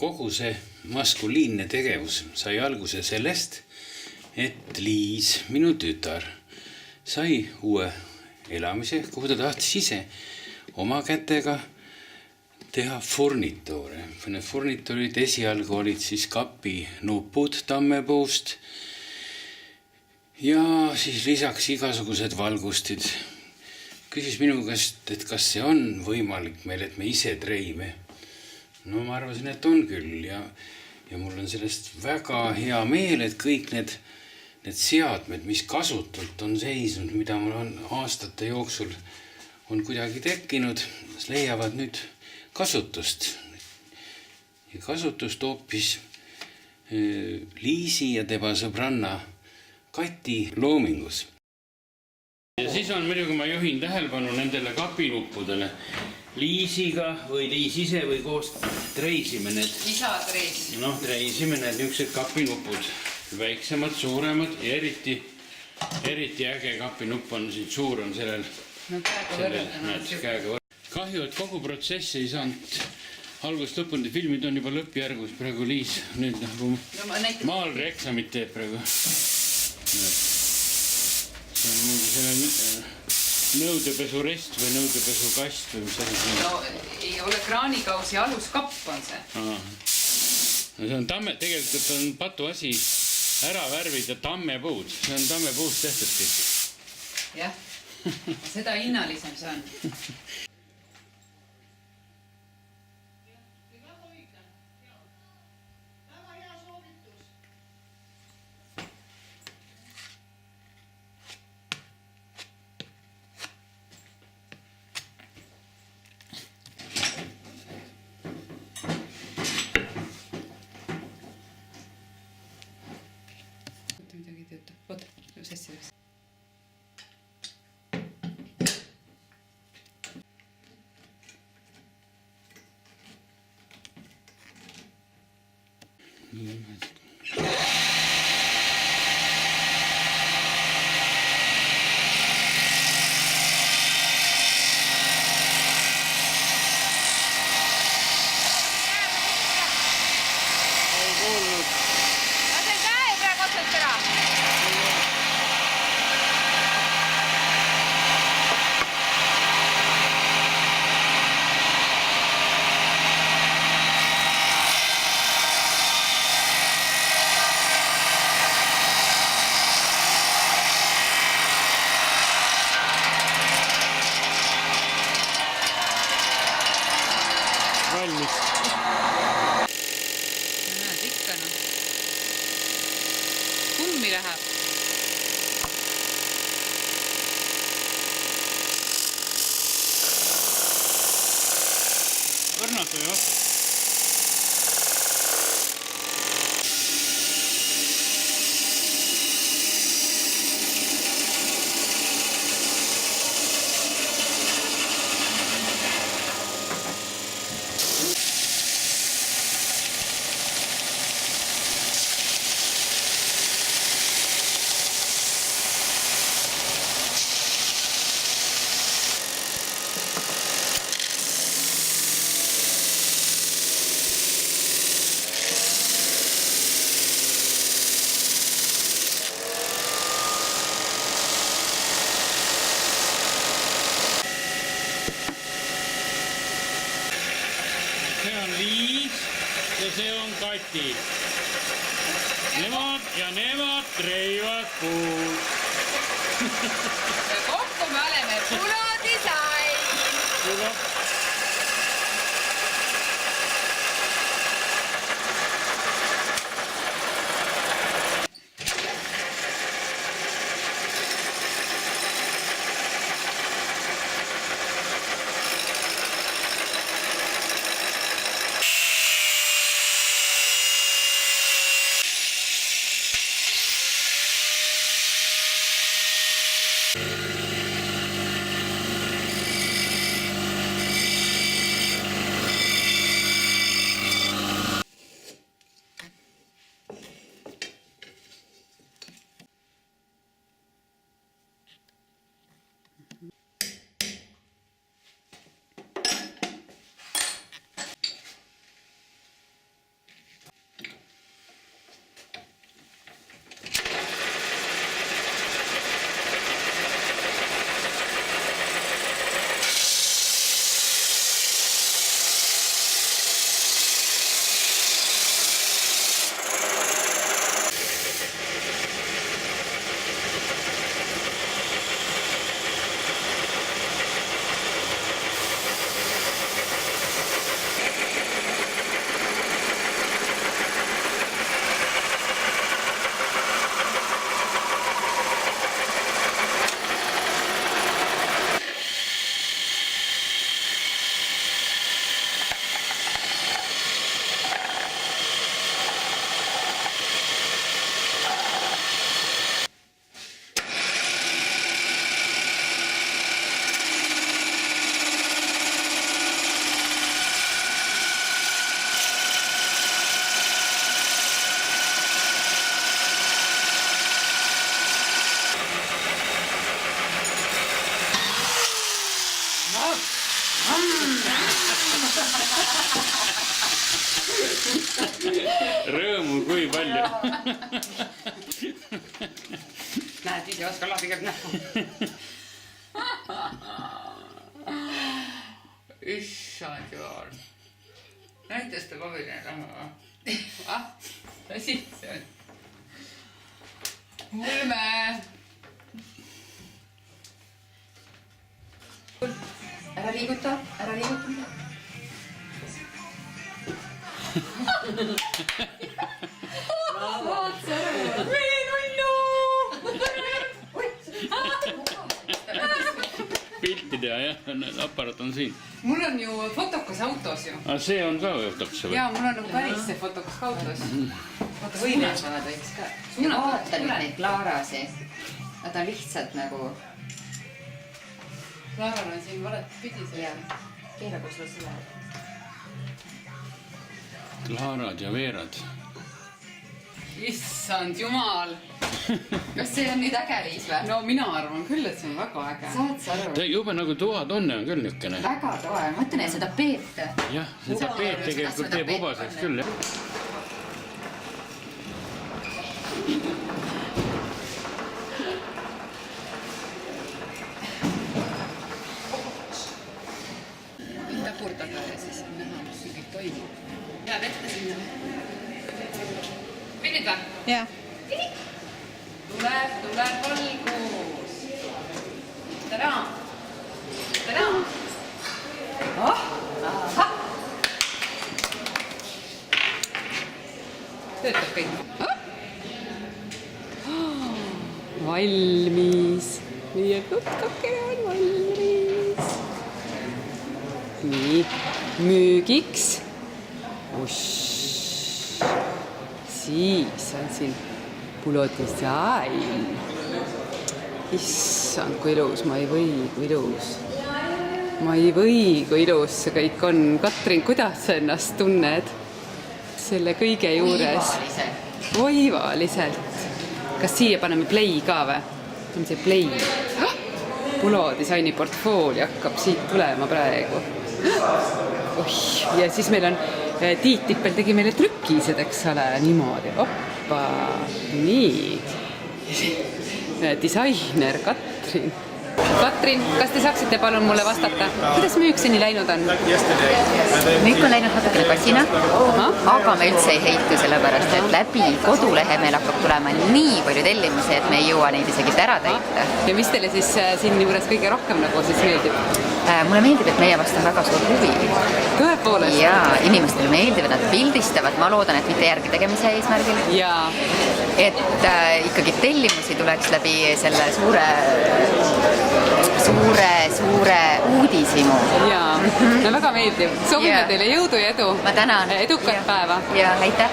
Kogu see maskuliinne tegevus sai alguse sellest, et Liis, minu tütar, sai uue elamise, kuhu ta tahtis ise oma kätega teha furnituure. Need furnituurid esialgu olid siis kapinupud tammepuust ja siis lisaks igasugused valgustid. Küsis minu käest, et kas see on võimalik meil, et me ise treime. No ma arvasin, et on küll ja mul on sellest väga hea meel, et kõik need seadmed, mis kasutult on seisnud, mida mul on aastate jooksul on kuidagi tekkinud, leiavad nüüd kasutust. Ja kasutust hoopis Liisi ja tema sõbranna Kati loomingus. Ja siis on muidugi ma juhin tähelepanu nendele kapinuppudele. Liisiga või Liis ise või koos treisime need. Isa treis. Treisime need niisugused kapinuppud. Väiksemad, suuremad ja eriti äge kapinupp on siin suur on sellel. Käega võrrelda. Kahju, et kogu protsess ei saanud algust lõpuni. Filmid on juba lõppjärgus. Praegu Liis nüüd nagu maalreeksamit teeb praegu. See on mingi selle nõudepesurest või nõudepesukast või mis asi. No ei ole kraanikausi aluskapp on see. See on tegelikult on patu asi ära värvida tammepuud. See on tammepuust tehtud kõik. Jah, seda hinnalisem see on. Midagi töötab. Oota, sassi läks. Valmis. Näed, ikka noh. Kummi läheb. Õrnad või vastu? See on Liis ja see on Kati. Nemad treivad puud. Ja kokku me oleme punadisain. Rõõmu kui palju. Näed, ise oska lahti käib näha. Issand jumal. Näita seda paberile raha. Asi see on. Ulme. Ära liiguta. Piltide jah, aparaat on siin. Mul on ju fotokas autos ju. Aga see on ka fotokas või? Jaa, mul on nagu päris see fotokas autos. Vaata, võimesavad võiks ka. Vaata nüüd neid Klaarasi. Nad on lihtsalt nagu... Klaaral on siin valet pidi see. Keera kus sulle selle. Klaarad ja Veerad. Issand jumal. Kas see on nüüd äge viis või? No mina arvan küll, et see on väga äge. Saad sa aru? Jube nagu toatunne on küll nükene. Väga toe. Ma mõtlen, et seda Peet. Jah, seda Peet tegelikult teeb obaseks küll. Tapurdada ja siis näha, mis siin kõik toimub. Jääb ette sinna. Pinnid või? Jah. Tuleb valgus. Tada! Töötab kõik. Valmis. Meie tutkake on valmis. Nii, müügiks. Siis on siin pulodisain. Issand, kui ilus, ma ei või, kui ilus. Ma ei või, kui ilus see kõik on. Katrin, kuidas sa ennast tunned selle kõige juures? Oivaliselt. Kas siia paneme play ka või? On see play? Pulodisaini portfooli hakkab siit tulema praegu. Ja siis meil on Tiit Tippel tegi meile trükised, eks ole, niimoodi. Oppa, nii. Disainer Katrin. Katrin, kas te saaksite palun mulle vastata? Kuidas müük seni läinud on? Müük on läinud natukene kassina, aga me üldse ei heitu sellepärast, et läbi kodulehe meil hakkab tulema nii palju tellimusi, et me ei jõua neid isegi ära täita. Ja mis teile siis siin juures kõige rohkem nagu siis meeldib? Mulle meeldib, et meie vastu on väga suur huvi. Tõepoolest? Jaa, inimestele meeldib, et nad pildistavad. Ma loodan, et mitte järgi tegemise eesmärgil. Jaa. Et ikkagi tellimusi tuleks läbi selle suure uudisimu. Jaa, no väga meeldiv. Soovime teile jõudu ja edu. Ma tänan. Edukat päeva. Ja aitäh.